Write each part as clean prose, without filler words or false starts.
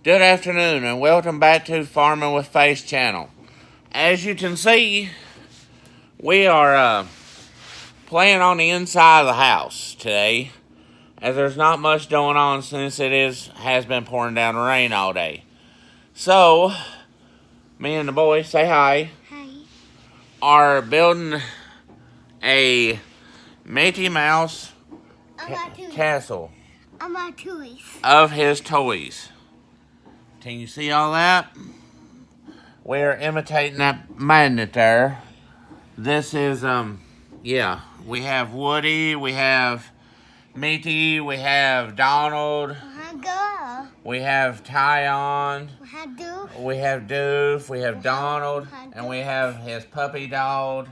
Good afternoon and welcome back to Farming with Face channel. As you can see, we are playing on the inside of the house today, as there's not much going on since has been pouring down rain all day. So, me and the boys, say hi. Hi. Are building a Mickey Mouse castle of his toys. Can you see all that? We're imitating that magnet there. This is, yeah. We have Woody, we have Mickey, we have Donald, we have Tyon, we have Doof, we have Donald, and we have his puppy dog,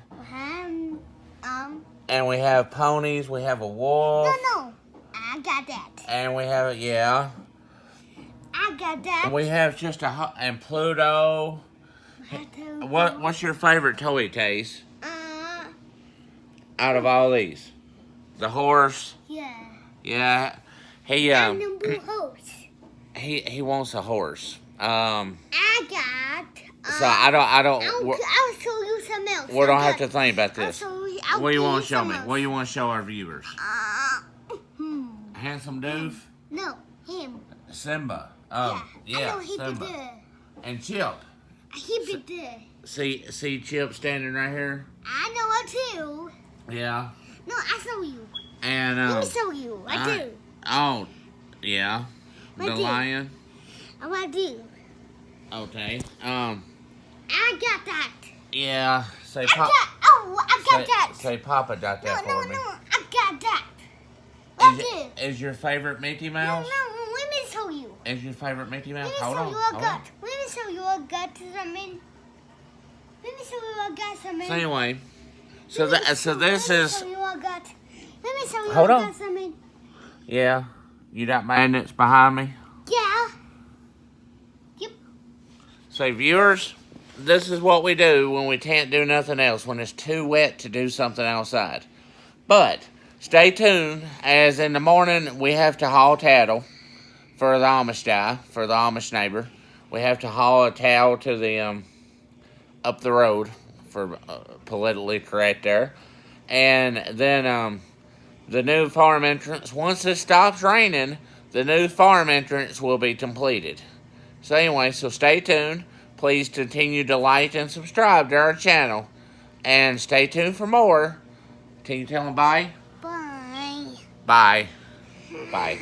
and we have ponies, we have a wolf. No, I got that. And we have, yeah. I got that. We have just and Pluto. What's your favorite toy, Case? Out of all these, the horse. Yeah. Yeah. He horse. He wants a horse. I got. So I don't. I'll show you something else. We don't have to think about this. What do you want to show me? Else. What do you want to show our viewers? Handsome Doof. No, him. Simba. Oh, yeah. I know he Simba. be there. And Chip. He be there. See Chip standing right here? I know it too. Yeah. No, I saw you. And Let me show you. I do. Oh, yeah. The lion. I do. Okay. I got that. Yeah. Say I got that. Say Papa got that for me. No, I got that. Is your favorite Mickey Mouse? No, let me show you. Is your favorite Mickey Mouse? Hold on. Hold on. Let me show you a gut something. Let me show you a gut something. So anyway, this is. Let me show you a gut. Let me show you Hold a on. gut something. Yeah. You got magnets behind me? Yeah. Yep. So viewers, this is what we do when we can't do nothing else, when it's too wet to do something outside. But stay tuned, as in the morning we have to haul cattle for the Amish guy, for the Amish neighbor. We have to haul a cow to the up the road, for politically correct there. And then the new farm entrance, once it stops raining, the new farm entrance will be completed. So anyway, so stay tuned. Please continue to like and subscribe to our channel. And stay tuned for more. Can you tell them bye? Bye. Bye. Bye.